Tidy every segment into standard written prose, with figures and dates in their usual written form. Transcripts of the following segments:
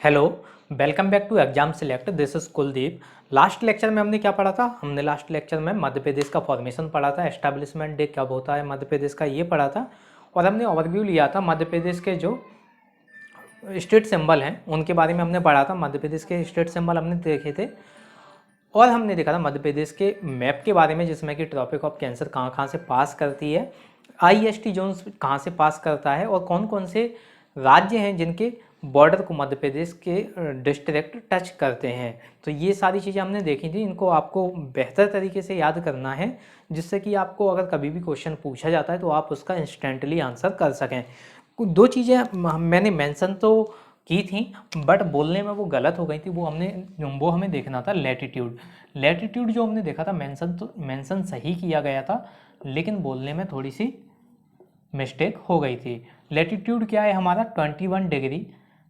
Hello, welcome back to exam select. This is Kuldeep. Last lecture में हमने क्या पढ़ा था? हमने लास्ट लेक्चर में मध्य प्रदेश का फॉर्मेशन पढ़ा था, एस्टैब्लिशमेंट डे कब होता है मध्य प्रदेश का, ये पढ़ा था। और हमने ओवरव्यू लिया था मध्य प्रदेश के जो स्टेट सिंबल हैं उनके बारे में हमने पढ़ा था। मध्य प्रदेश के स्टेट सिंबल हमने देखे थे और हमने देखा था मध्य प्रदेश के मैप के बारे में, जिसमें कि ट्रॉपिक ऑफ कैंसर कहाँ कहाँ से पास करती है, IST जोन्स कहाँ से पास करता है और कौन कौन से राज्य हैं जिनके बॉर्डर को मध्य प्रदेश के डिस्ट्रिक्ट टच करते हैं। तो ये सारी चीज़ें हमने देखी थी। इनको आपको बेहतर तरीके से याद करना है, जिससे कि आपको अगर कभी भी क्वेश्चन पूछा जाता है तो आप उसका इंस्टेंटली आंसर कर सकें। दो चीज़ें मैंने मेंशन तो की थी, बट बोलने में वो गलत हो गई थी। वो हमें देखना था लैटिट्यूड। लैटिट्यूड जो हमने देखा था, मेंशन सही किया गया था, लेकिन बोलने में थोड़ी सी मिस्टेक हो गई थी। लैटिट्यूड क्या है हमारा? 21 degree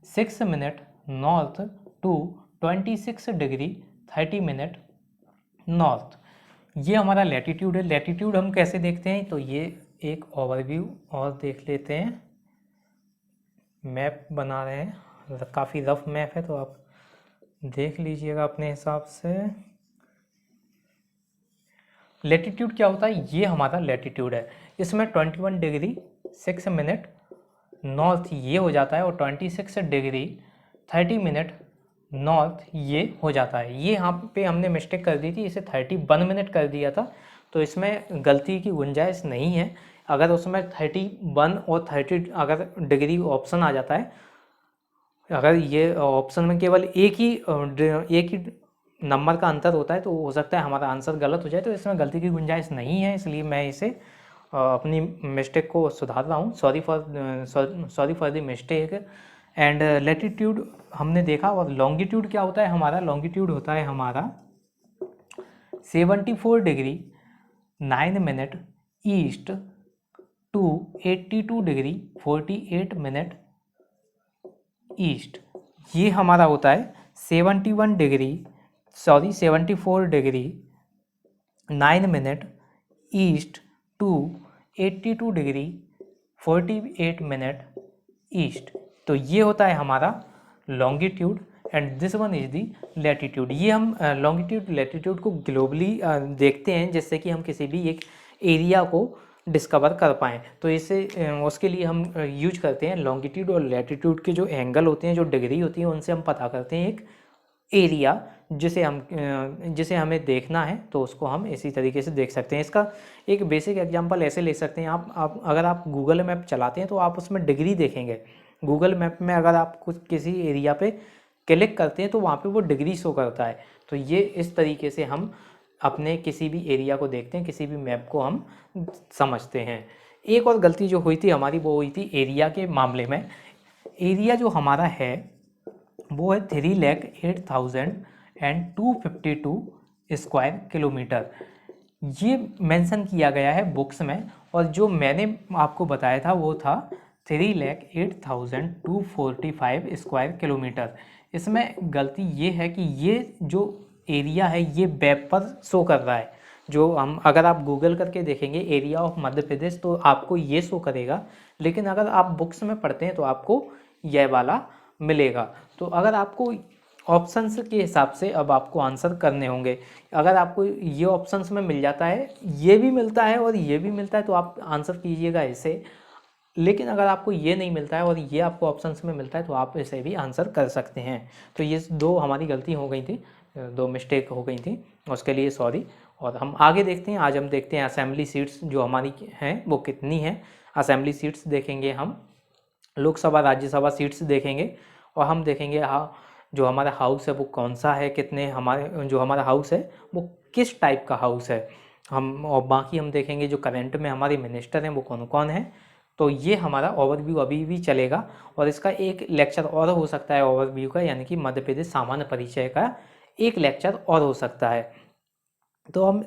6 minute north to 26 degree 30 minute north, ये हमारा लैटिट्यूड है। लैटिट्यूड हम कैसे देखते हैं? तो ये एक ओवरव्यू और देख लेते हैं। मैप बना रहे हैं, काफ़ी रफ मैप है तो आप देख लीजिएगा अपने हिसाब से। लैटिट्यूड क्या होता है? ये हमारा लैटिट्यूड है। इसमें 21 डिग्री 6 मिनट नॉर्थ ये हो जाता है और 26 डिग्री 30 मिनट नॉर्थ ये हो जाता है। ये यहाँ पे हमने मिस्टेक कर दी थी, इसे 31 मिनट कर दिया था, तो इसमें गलती की गुंजाइश नहीं है। अगर उसमें 31 और 30 अगर डिग्री ऑप्शन आ जाता है, अगर ये ऑप्शन में केवल एक ही नंबर का अंतर होता है, तो हो सकता है हमारा आंसर गलत हो जाए। तो इसमें गलती की गुंजाइश नहीं है, इसलिए मैं इसे अपनी मिस्टेक को सुधार रहा हूँ। Sorry for the mistake. And latitude हमने देखा। और लॉन्गिट्यूड क्या होता है हमारा? लॉन्गिट्यूड होता है हमारा 74 degree 9 minute east to 82 degree 48 minute east. ये हमारा होता है 74 degree 9 minute east to 82 degree 48 minute east. तो ये होता है हमारा longitude and this one is the latitude. ये हम लॉन्गिट्यूड लैटिट्यूड को ग्लोबली देखते हैं, जिससे कि हम किसी भी एक एरिया को डिस्कवर कर पाएँ। तो इससे उसके लिए हम यूज करते हैं लॉन्गिट्यूड और लैटिट्यूड के जो एंगल होते हैं, जो डिग्री होती है, उनसे हम पता करते हैं एक एरिया जिसे हमें देखना है। तो उसको हम इसी तरीके से देख सकते हैं। इसका एक बेसिक एग्जांपल ऐसे ले सकते हैं। आप अगर आप गूगल मैप चलाते हैं तो आप उसमें डिग्री देखेंगे। गूगल मैप में अगर आप कुछ किसी एरिया पे क्लिक करते हैं तो वहाँ पे वो डिग्री शो करता है। तो ये इस तरीके से हम अपने किसी भी एरिया को देखते हैं, किसी भी मैप को हम समझते हैं। एक और गलती जो हुई थी हमारी, वो हुई थी एरिया के मामले में। एरिया जो हमारा है वो है 3,08,252 स्क्वायर किलोमीटर। ये मेंशन किया गया है बुक्स में, और जो मैंने आपको बताया था वो था 3,08,245 स्क्वायर किलोमीटर। इसमें गलती ये है कि ये जो एरिया है ये वेब पर शो कर रहा है। जो हम अगर आप गूगल करके देखेंगे एरिया ऑफ मध्य प्रदेश तो आपको ये शो करेगा, लेकिन अगर आप बुक्स में पढ़ते हैं तो आपको यह वाला मिलेगा। तो अगर आपको ऑप्शंस के हिसाब से अब आपको आंसर करने होंगे। अगर आपको ये ऑप्शंस में मिल जाता है, ये भी मिलता है और ये भी मिलता है, तो आप आंसर कीजिएगा इसे। लेकिन अगर आपको ये नहीं मिलता है और ये आपको ऑप्शंस में मिलता है तो आप इसे भी आंसर कर सकते हैं। तो ये दो हमारी गलती हो गई थी, दो मिस्टेक हो गई थी, उसके लिए सॉरी। और हम आगे देखते हैं। आज हम देखते हैं असेंबली सीट्स जो हमारी हैं वो कितनी हैं। असेंबली सीट्स देखेंगे हम, लोकसभा राज्यसभा सीट्स देखेंगे, और हम देखेंगे जो हमारा हाउस है वो कौन सा है, कितने हमारे जो हमारा हाउस है वो किस टाइप का हाउस है हम, और बाकी हम देखेंगे जो करंट में हमारे मिनिस्टर हैं वो कौन कौन है। तो ये हमारा ओवरव्यू अभी भी चलेगा, और इसका एक लेक्चर और हो सकता है ओवरव्यू का, यानी कि मध्य प्रदेश सामान्य परिचय का एक लेक्चर और हो सकता है। तो हम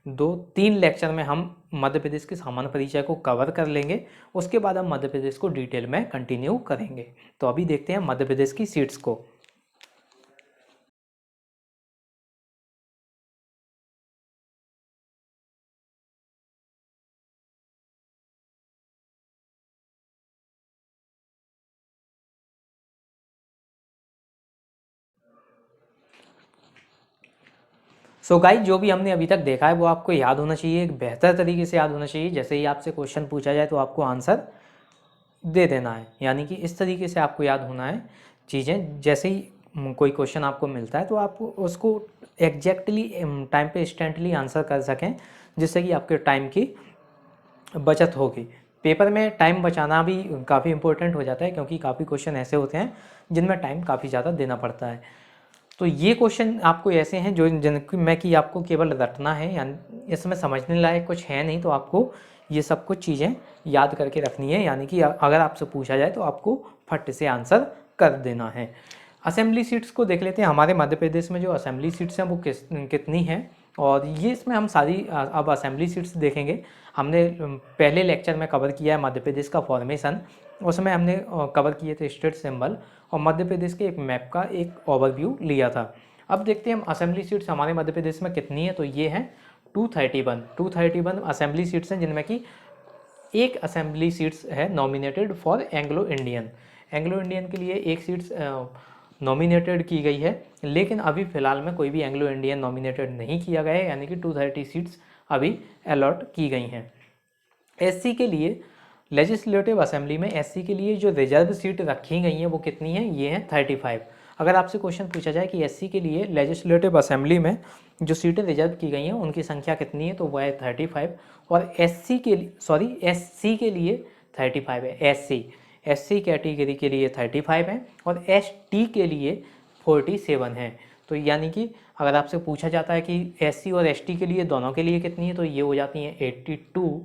दो तीन लेक्चर में हम मध्य प्रदेश के सामान्य परिचय को कवर कर लेंगे। उसके बाद हम मध्य प्रदेश को डिटेल में कंटिन्यू करेंगे। तो अभी देखते हैं मध्य प्रदेश की सीट्स को। सो गाइस, जो भी हमने अभी तक देखा है वो आपको याद होना चाहिए, एक बेहतर तरीके से याद होना चाहिए। जैसे ही आपसे क्वेश्चन पूछा जाए तो आपको आंसर दे देना है, यानी कि इस तरीके से आपको याद होना है चीज़ें। जैसे ही कोई क्वेश्चन आपको मिलता है तो आप उसको एग्जैक्टली टाइम पे इंस्टेंटली आंसर कर सकें, जिससे कि आपके टाइम की बचत होगी। पेपर में टाइम बचाना भी काफ़ी इंपॉर्टेंट हो जाता है, क्योंकि काफ़ी क्वेश्चन ऐसे होते हैं जिनमें टाइम काफ़ी ज़्यादा देना पड़ता है। तो ये क्वेश्चन आपको ऐसे हैं जो जिनमें कि आपको केवल रटना है, यानी इसमें समझने लायक कुछ है नहीं, तो आपको ये सब कुछ चीज़ें याद करके रखनी है, यानी कि अगर आपसे पूछा जाए तो आपको फट से आंसर कर देना है। असेंबली सीट्स को देख लेते हैं। हमारे मध्य प्रदेश में जो असेंबली सीट्स हैं वो कितनी हैं, और ये इसमें हम सारी अब असेंबली सीट्स देखेंगे। हमने पहले लेक्चर में कवर किया है मध्य प्रदेश का फॉर्मेशन, उसमें हमने कवर किए थे स्टेट सिंबल और मध्य प्रदेश के एक मैप का एक ओवरव्यू लिया था। अब देखते हैं हम असेंबली सीट्स हमारे मध्य प्रदेश में कितनी है। तो ये हैं 231 असेंबली सीट्स हैं, जिनमें कि एक असेंबली सीट्स है nominated for Anglo Indian. Anglo Indian के लिए एक सीट्स नॉमिनेटेड की गई है, लेकिन अभी फ़िलहाल में कोई भी एंग्लो इंडियन नॉमिनेटेड नहीं किया गया है, यानी कि 230 सीट्स अभी अलॉट की गई हैं। एससी के लिए लेजिस्लेटिव असेंबली में एससी के लिए जो रिजर्व सीट रखी गई हैं वो कितनी है, ये है 35। अगर आपसे क्वेश्चन पूछा जाए कि एससी के लिए लेजिस्लेटिव असेंबली में जो सीटें रिजर्व की गई हैं उनकी संख्या कितनी है, तो वह है 35। और एससी के लिए 35 है। एससी कैटेगरी के लिए 35 है और एसटी के लिए 47 है। तो यानी कि अगर आपसे पूछा जाता है कि एससी और एसटी के लिए दोनों के लिए कितनी है, तो ये हो जाती हैं 82।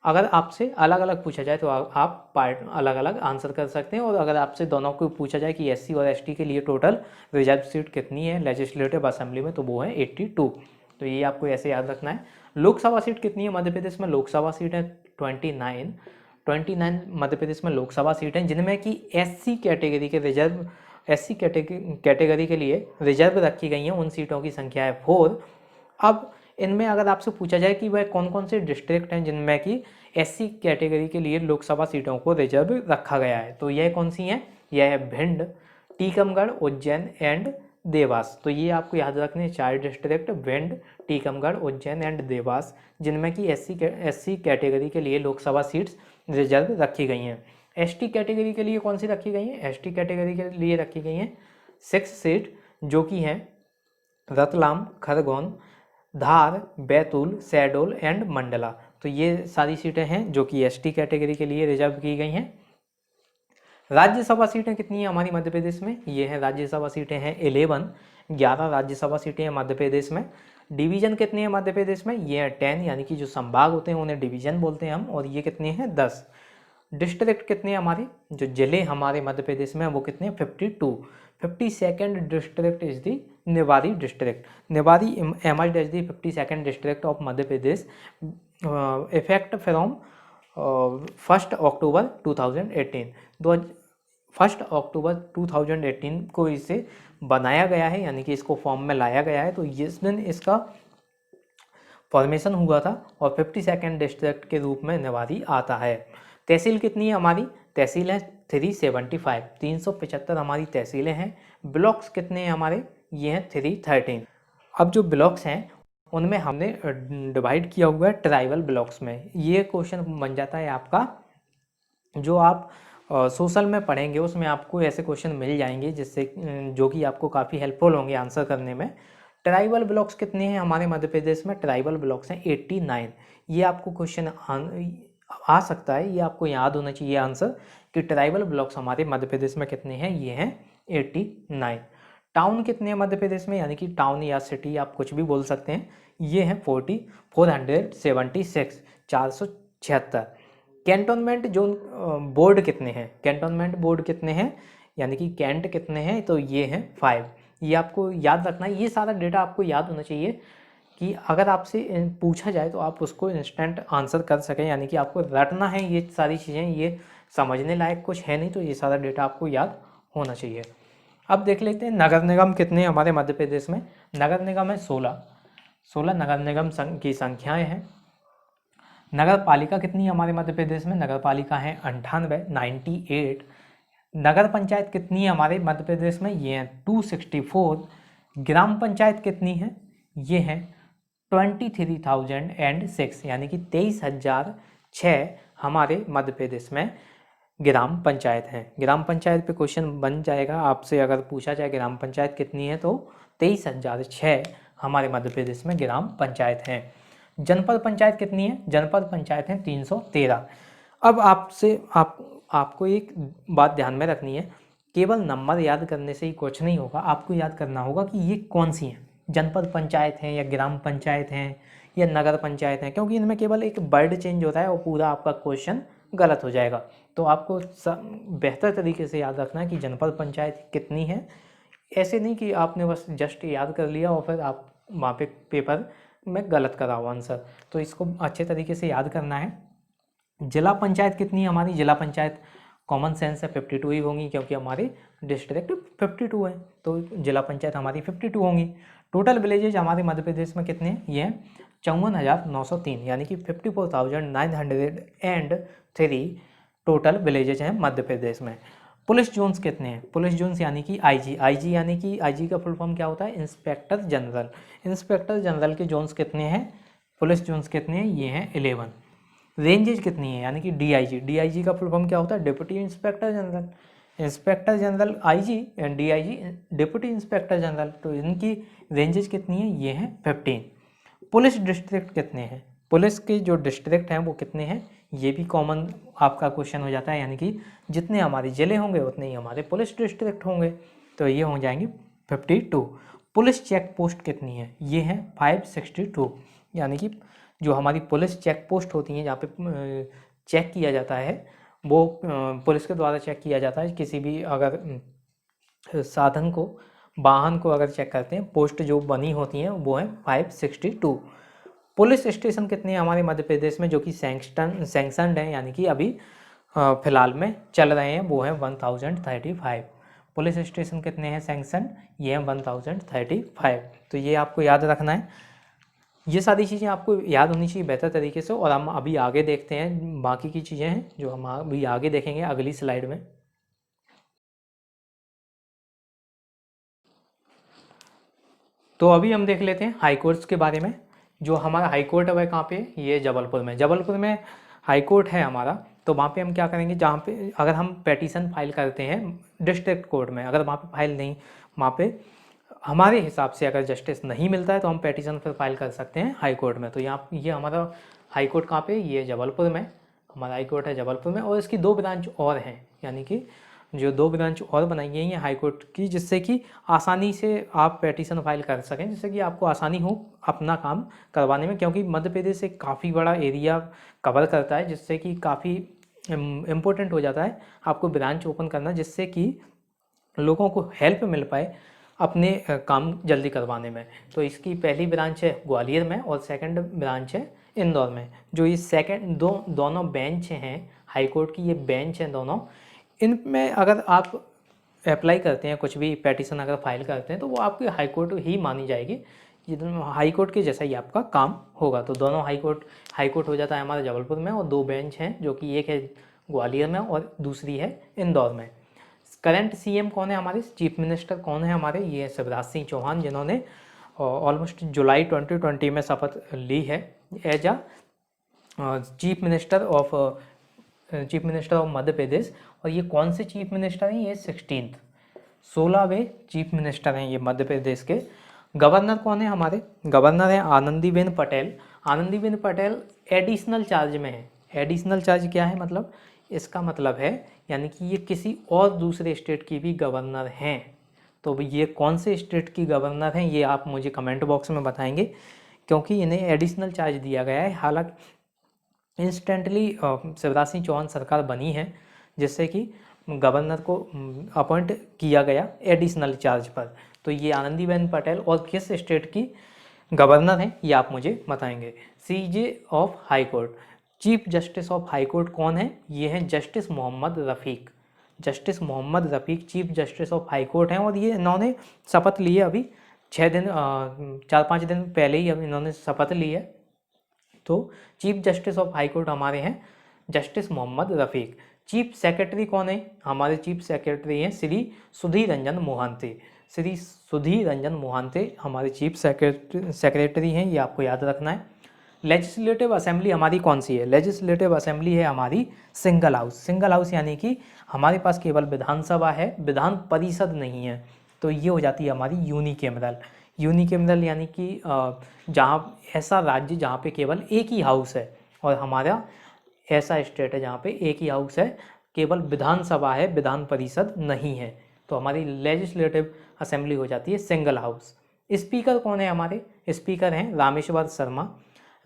अगर आपसे अलग अलग पूछा जाए तो आप पार्ट अलग अलग आंसर कर सकते हैं। और अगर आपसे दोनों को पूछा जाए कि एससी और एसटी के लिए टोटल रिजर्व सीट कितनी है लेजिस्लेटिव असेंबली में, तो वो है 82। तो ये आपको ऐसे याद रखना है। लोकसभा सीट कितनी है मध्य प्रदेश में, लोकसभा सीट है 29 मध्य प्रदेश में लोकसभा सीट हैं, जिनमें कि एससी कैटेगरी के लिए रिजर्व रखी गई हैं, उन सीटों की संख्या है 4। अब इनमें अगर आपसे पूछा जाए कि वह कौन कौन से डिस्ट्रिक्ट हैं जिनमें कि एससी कैटेगरी के लिए लोकसभा सीटों को रिजर्व रखा गया है, तो यह कौन सी हैं, यह है भिंड, टीकमगढ़, उज्जैन एंड देवास। तो ये आपको याद रखने 4 डिस्ट्रिक्ट, भिंड, टीकमगढ़, उज्जैन एंड देवास, जिनमें कि एससी कैटेगरी के लिए लोकसभा सीट्स रिजर्व रखी गई हैं। एसटी कैटेगरी के लिए कौन सी रखी गई हैं, एसटी कैटेगरी के लिए रखी गई हैं 6 सीट, जो कि हैं रतलाम, खरगोन, धार, बैतूल, शहडोल एंड मंडला। तो ये सारी सीटें हैं जो कि एसटी कैटेगरी के लिए रिजर्व की गई हैं। राज्यसभा सीटें कितनी हैं हमारी मध्य प्रदेश में, ये है राज्यसभा सीटें हैं 11 राज्यसभा सीटें हैं मध्य प्रदेश में। डिवीजन कितने हैं मध्य प्रदेश में, ये है 10, यानी कि जो संभाग होते हैं उन्हें डिवीजन बोलते हैं हम, और ये कितने हैं 10। डिस्ट्रिक्ट कितने हैं हमारे, जो जिले हमारे मध्य प्रदेश में वो कितने हैं 52। 52nd district is the Niwari district. Niwari emerge as the 52nd district of Madhya Pradesh effect from 1 अक्टूबर 2018। 1 अक्टूबर 2018 को इसे बनाया गया है, यानी कि इसको फॉर्म में लाया गया है। तो इस दिन इसका फॉर्मेशन हुआ था और 52nd डिस्ट्रिक्ट के रूप में निवारी आता है। तहसील कितनी है हमारी, तहसील है 375, 375 हमारी तहसीलें हैं। ब्लॉक्स कितने हैं हमारे, ये हैं 313। अब जो ब्लॉक्स हैं उनमें हमने डिवाइड किया हुआ है ट्राइबल ब्लॉक्स में। ये क्वेश्चन बन जाता है आपका, जो आप सोशल में पढ़ेंगे उसमें आपको ऐसे क्वेश्चन मिल जाएंगे जिससे जो कि आपको काफ़ी हेल्पफुल होंगे आंसर करने में। ट्राइबल ब्लॉक्स कितने हैं हमारे मध्य प्रदेश में, ट्राइबल ब्लॉक्स हैं 89। ये आपको क्वेश्चन आ सकता है, ये आपको याद होना चाहिए आंसर कि ट्राइबल ब्लॉक्स हमारे मध्य प्रदेश में कितने हैं, ये हैं 89। टाउन कितने हैं मध्य प्रदेश में, यानी कि टाउन या सिटी आप कुछ भी बोल सकते हैं, ये हैं 476, 476। कैंटोनमेंट जोन बोर्ड कितने हैं, कैंटोनमेंट बोर्ड कितने हैं, यानी कि कैंट कितने हैं, तो ये हैं 5। ये आपको याद रखना है, ये सारा डेटा आपको याद होना चाहिए कि अगर आपसे पूछा जाए तो आप उसको इंस्टेंट आंसर कर सकें, यानी कि आपको रटना है ये सारी चीज़ें, ये समझने लायक कुछ है नहीं, तो ये सारा डेटा आपको याद होना चाहिए। अब देख लेते हैं नगर निगम कितने हैं हमारे मध्य प्रदेश में। नगर निगम है 16 नगर निगम की संख्याएँ हैं। नगर पालिका कितनी है हमारे मध्य प्रदेश में, नगर पालिका है 98। नगर पंचायत कितनी है हमारे मध्य प्रदेश में, ये है 264। ग्राम पंचायत कितनी है, ये हैं 23,006 यानी कि 23,006 हमारे मध्य प्रदेश में ग्राम पंचायत हैं। ग्राम पंचायत पे क्वेश्चन बन जाएगा आपसे, अगर पूछा जाए ग्राम पंचायत कितनी है तो 23,006 हमारे मध्य प्रदेश में ग्राम पंचायत हैं। जनपद पंचायत कितनी है? जनपद पंचायत हैं 313। अब आपको एक बात ध्यान में रखनी है, केवल नंबर याद करने से ही कुछ नहीं होगा, आपको याद करना होगा कि ये कौन सी हैं, जनपद पंचायत हैं या ग्राम पंचायत हैं या नगर पंचायत हैं, क्योंकि इनमें केवल एक वर्ड चेंज होता है और पूरा आपका क्वेश्चन गलत हो जाएगा। तो आपको बेहतर तरीके से याद रखना है कि जनपद पंचायत कितनी है। ऐसे नहीं कि आपने बस जस्ट याद कर लिया और फिर आप वहाँ पे पेपर में गलत कराओ आंसर, तो इसको अच्छे तरीके से याद करना है। जिला पंचायत कितनी है हमारी? जिला पंचायत कॉमन सेंस है 52 ही होंगी, क्योंकि हमारे डिस्ट्रिक्ट 52 है, तो जिला पंचायत हमारी 52 होंगी। टोटल विलेजेज हमारे मध्य प्रदेश में कितने हैं? ये हैं 54,903 यानी कि 54,903 टोटल विलेजेज हैं मध्य प्रदेश में। पुलिस जोन्स कितने हैं? पुलिस जोन्स यानी कि आईजी यानी कि आईजी का फुल फॉर्म क्या होता है? Inspector general. इंस्पेक्टर जनरल के जोन्स कितने हैं? पुलिस जोन्स कितने हैं? ये हैं 11। रेंजेज कितनी है? यानी कि डीआईजी का फुल फॉर्म क्या होता है? Deputy inspector general. Inspector general IG and DIG deputy inspector general, तो इनकी रेंजेज कितनी है? ये हैं 15। पुलिस डिस्ट्रिक्ट कितने हैं? पुलिस के जो डिस्ट्रिक्ट हैं वो कितने हैं? ये भी कॉमन आपका क्वेश्चन हो जाता है, यानी कि जितने हमारे जिले होंगे उतने ही हमारे पुलिस डिस्ट्रिक्ट होंगे, तो ये हो जाएंगे 52। पुलिस चेक पोस्ट कितनी है? ये हैं 562 यानी कि जो हमारी पुलिस चेक पोस्ट होती हैं जहाँ पे चेक किया जाता है, वो पुलिस के द्वारा चेक किया जाता है। किसी भी अगर साधन को, वाहन को अगर चेक करते हैं, पोस्ट जो बनी होती हैं वो है 562। पुलिस स्टेशन कितने हैं हमारे मध्य प्रदेश में जो कि सैंक्शनड हैं, यानी कि अभी फिलहाल में चल रहे हैं, वो है 1035। पुलिस स्टेशन कितने हैं सैंक्शन? ये हैं 1035। तो ये आपको याद रखना है, ये सारी चीज़ें आपको याद होनी चाहिए बेहतर तरीके से। और हम अभी आगे देखते हैं, बाकी की चीज़ें हैं जो हम अभी आगे देखेंगे अगली स्लाइड में। तो अभी हम देख लेते हैं हाई कोर्ट्स के बारे में। जो हमारा हाई कोर्ट है वह कहाँ पे? ये जबलपुर में। जबलपुर में हाई कोर्ट है हमारा, तो वहाँ पे हम क्या करेंगे, जहाँ पे अगर हम पेटिशन फाइल करते हैं डिस्ट्रिक्ट कोर्ट में, अगर वहाँ पे फाइल नहीं, वहाँ पे हमारे हिसाब से अगर जस्टिस नहीं मिलता है तो हम पेटिशन फिर फाइल कर सकते हैं हाई कोर्ट में। तो यहाँ ये हमारा हाई कोर्ट कहाँ पे? ये जबलपुर में हमारा हाई कोर्ट है, जबलपुर में। और इसकी 2 ब्रांच और हैं, यानी कि जो 2 ब्रांच और बनाई गई हैं हाई कोर्ट की, जिससे कि आसानी से आप पेटिशन फाइल कर सकें, जिससे कि आपको आसानी हो अपना काम करवाने में, क्योंकि मध्य प्रदेश एक काफ़ी बड़ा एरिया कवर करता है, जिससे कि काफ़ी इम्पोर्टेंट हो जाता है आपको ब्रांच ओपन करना, जिससे कि लोगों को हेल्प मिल पाए अपने काम जल्दी करवाने में। तो इसकी पहली ब्रांच है ग्वालियर में और सेकंड ब्रांच है इंदौर में। जो ये दोनों बेंच हैं हाई कोर्ट की, ये बेंच हैं दोनों, इनमें अगर आप अप्लाई करते हैं, कुछ भी पेटिशन अगर फाइल करते हैं, तो वो आपकी हाई कोर्ट ही मानी जाएगी, हाई कोर्ट के जैसा ही आपका काम होगा। तो दोनों हाई कोर्ट हो जाता है हमारा जबलपुर में, और 2 बेंच हैं जो कि एक है ग्वालियर में और दूसरी है इंदौर में। करंट सीएम कौन है हमारे? चीफ मिनिस्टर कौन है हमारे? ये शिवराज सिंह चौहान, जिन्होंने ऑलमोस्ट जुलाई 2020 में शपथ ली है as a chief minister of Madhya Pradesh. और ये कौन से चीफ मिनिस्टर हैं? ये 16वें चीफ मिनिस्टर हैं ये मध्य प्रदेश के। गवर्नर कौन है हमारे? गवर्नर है आनंदीबेन पटेल। आनंदीबेन पटेल एडिशनल चार्ज में है। एडिशनल चार्ज क्या है मतलब? इसका मतलब है यानी कि ये किसी और दूसरे स्टेट की भी गवर्नर हैं। तो ये कौन से स्टेट की गवर्नर हैं ये आप मुझे कमेंट बॉक्स में बताएंगे, क्योंकि इन्हें एडिशनल चार्ज दिया गया है। हालांकि इंस्टेंटली शिवराज सिंह चौहान सरकार बनी है, जिससे कि गवर्नर को अपॉइंट किया गया एडिशनल चार्ज पर। तो ये आनंदीबेन पटेल और किस स्टेट की गवर्नर हैं ये आप मुझे बताएंगे। CJ of high court, chief justice of high court कौन है? ये हैं justice Mohammad Rafiq. Justice Mohammad Rafiq chief justice of high court हैं, और ये इन्होंने शपथ ली है अभी 4-5 दिन पहले ही अब इन्होंने शपथ ली है। तो chief justice of high court हमारे हैं justice Mohammad Rafiq. Chief secretary कौन है? हमारे चीफ सेक्रेटरी हैं श्री सुधीर रंजन मोहंती। श्री सुधीर रंजन मोहंती हमारे चीफ सेक्रेटरी हैं, ये आपको याद रखना है। लेजिस्लेटिव असेंबली हमारी कौन सी है? लेजिस्लेटिव असेंबली है हमारी सिंगल हाउस। सिंगल हाउस यानी कि हमारे पास केवल विधानसभा है, विधान परिषद नहीं है, तो ये हो जाती है हमारी यूनिकैमरल। यूनिकैमरल यानी कि जहाँ ऐसा राज्य जहाँ पे केवल एक ही हाउस है, और हमारा ऐसा स्टेट है जहाँ पे एक ही हाउस है, केवल विधानसभा है, विधान परिषद नहीं है, तो हमारी लेजिस्लेटिव असेंबली हो जाती है सिंगल हाउस। स्पीकर कौन है? हमारे स्पीकर हैं रामेश्वर शर्मा।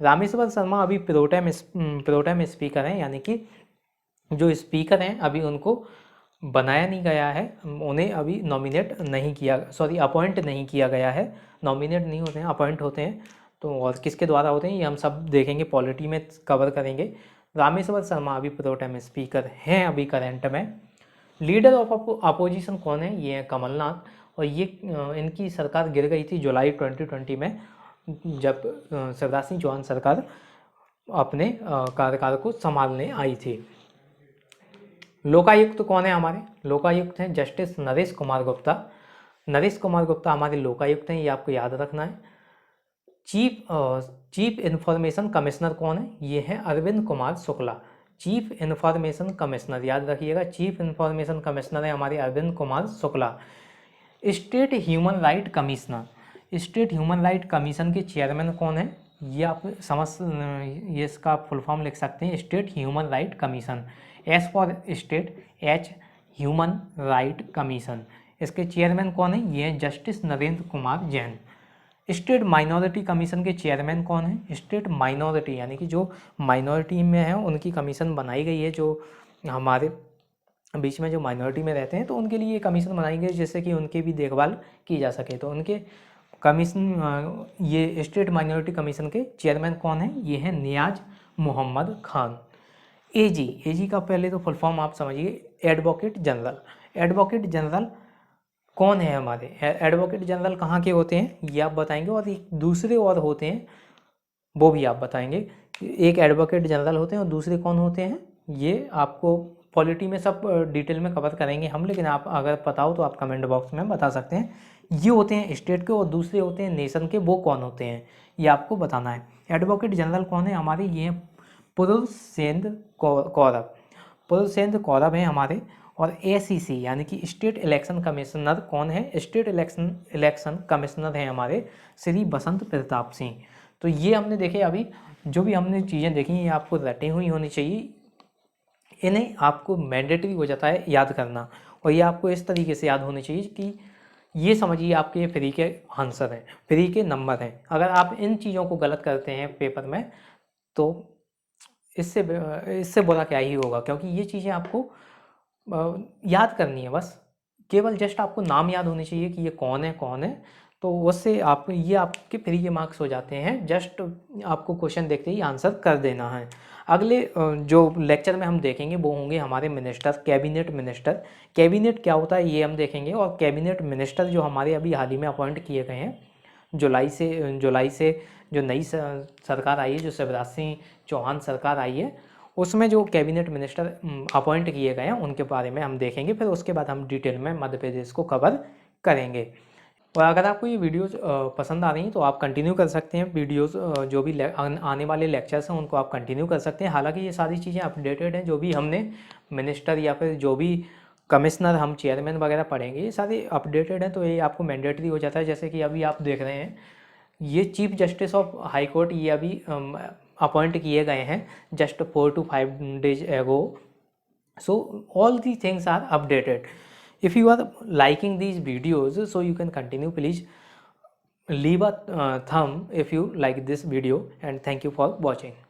रामेश्वर शर्मा अभी प्रोटेम स्पीकर हैं, यानी कि जो स्पीकर हैं अभी उनको बनाया नहीं गया है, उन्हें अभी नॉमिनेट नहीं किया, सॉरी अपॉइंट नहीं किया गया है। नॉमिनेट नहीं होते हैं, अपॉइंट होते हैं। तो और किसके द्वारा होते हैं ये हम सब देखेंगे, पॉलिटी में कवर करेंगे। रामेश्वर शर्मा अभी प्रोटेम स्पीकर हैं अभी करंट में। लीडर ऑफ अपोजिशन कौन है? ये है कमलनाथ, और ये इनकी सरकार गिर गई थी जुलाई 2020 में, जब शिवराज सिंह चौहान सरकार अपने कार्यकाल को संभालने आई थी। लोकायुक्त कौन है हमारे? लोकायुक्त हैं जस्टिस नरेश कुमार गुप्ता। नरेश कुमार गुप्ता हमारे लोकायुक्त हैं, ये आपको याद रखना है। चीफ इंफॉर्मेशन कमिश्नर कौन है? ये है Arvind Kumar Shukla. Chief information commissioner याद रखिएगा, चीफ इंफॉर्मेशन कमिश्नर है हमारे Arvind Kumar Shukla. State human right commissioner, state human right commission के चेयरमैन कौन है? ये आप ये इसका फुल फॉर्म लिख सकते हैं, state human right commission. S for state, H human right commission. इसके चेयरमैन कौन है? ये है justice Narendra Kumar Jain. State minority commission के चेयरमैन कौन है? स्टेट माइनॉरिटी यानी कि जो माइनॉरिटी में है उनकी कमीशन बनाई गई है, जो हमारे बीच में जो माइनॉरिटी में रहते हैं तो उनके लिए ये कमीशन बनाई गई जिससे कि उनकी भी देखभाल की जा सके। तो उनके कमीशन, ये स्टेट माइनॉरिटी कमीशन के चेयरमैन कौन है? ये है नियाज मोहम्मद खान। एजी का पहले तो फुल फॉर्म आप समझिए, एडवोकेट जनरल। एडवोकेट जनरल कौन है हमारे? एडवोकेट जनरल कहाँ के होते हैं ये आप बताएंगे, और एक दूसरे और होते हैं वो भी आप बताएंगे। एक एडवोकेट जनरल होते हैं और दूसरे कौन होते हैं ये आपको पॉलिटी में सब डिटेल में कवर करेंगे हम, लेकिन आप अगर पता हो तो आप कमेंट बॉक्स में बता सकते हैं। ये होते हैं स्टेट के और दूसरे होते हैं नेशन के, वो कौन होते हैं ये आपको बताना है। एडवोकेट जनरल कौन है हमारे? ये पुरुषेंद्र कौरव। पुरुषेंद्र कौरव हैं हमारे। और ACC यानी कि स्टेट इलेक्शन कमिश्नर कौन है? स्टेट इलेक्शन कमिश्नर हैं हमारे श्री बसंत प्रताप सिंह। तो ये हमने देखे, अभी जो भी हमने चीज़ें देखी ये आपको रटी हुई होनी चाहिए, इन्हें आपको मैंडेटरी हो जाता है याद करना, और ये आपको इस तरीके से याद होनी चाहिए कि ये समझिए आपके फ्री के आंसर हैं, फ्री के नंबर हैं। अगर आप इन चीज़ों को गलत करते हैं पेपर में तो इससे बुरा क्या ही होगा, क्योंकि ये चीज़ें आपको याद करनी है बस, केवल जस्ट आपको नाम याद होने चाहिए कि ये कौन है, तो उससे आप ये आपके फ्री के मार्क्स हो जाते हैं। जस्ट आपको क्वेश्चन देखते ही आंसर कर देना है। अगले जो लेक्चर में हम देखेंगे वो होंगे हमारे मिनिस्टर, कैबिनेट मिनिस्टर। कैबिनेट क्या होता है ये हम देखेंगे, और कैबिनेट मिनिस्टर जो हमारे अभी हाल ही में अपॉइंट किए गए हैं जुलाई से जो नई सरकार आई है, जो शिवराज सिंह चौहान सरकार आई है, उसमें जो कैबिनेट मिनिस्टर अपॉइंट किए गए हैं उनके बारे में हम देखेंगे। फिर उसके बाद हम डिटेल में मध्य प्रदेश को कवर करेंगे। और अगर आपको ये वीडियोस पसंद आ रही हैं तो आप कंटिन्यू कर सकते हैं, वीडियोस जो भी आने वाले लेक्चर्स हैं उनको आप कंटिन्यू कर सकते हैं। हालांकि ये सारी चीज़ें अपडेटेड हैं, जो भी हमने मिनिस्टर या फिर जो भी कमिश्नर हम चेयरमैन वगैरह पढ़ेंगे ये सारे अपडेटेड हैं, तो ये आपको मैंडेटरी हो जाता है। जैसे कि अभी आप देख रहे हैं ये chief justice of high court ये अभी अपॉइंट किए गए हैं just 4 to 5 days ago. So all these things are updated. If you are liking these videos, so you can continue, please leave a thumb if you like this video, and thank you for watching.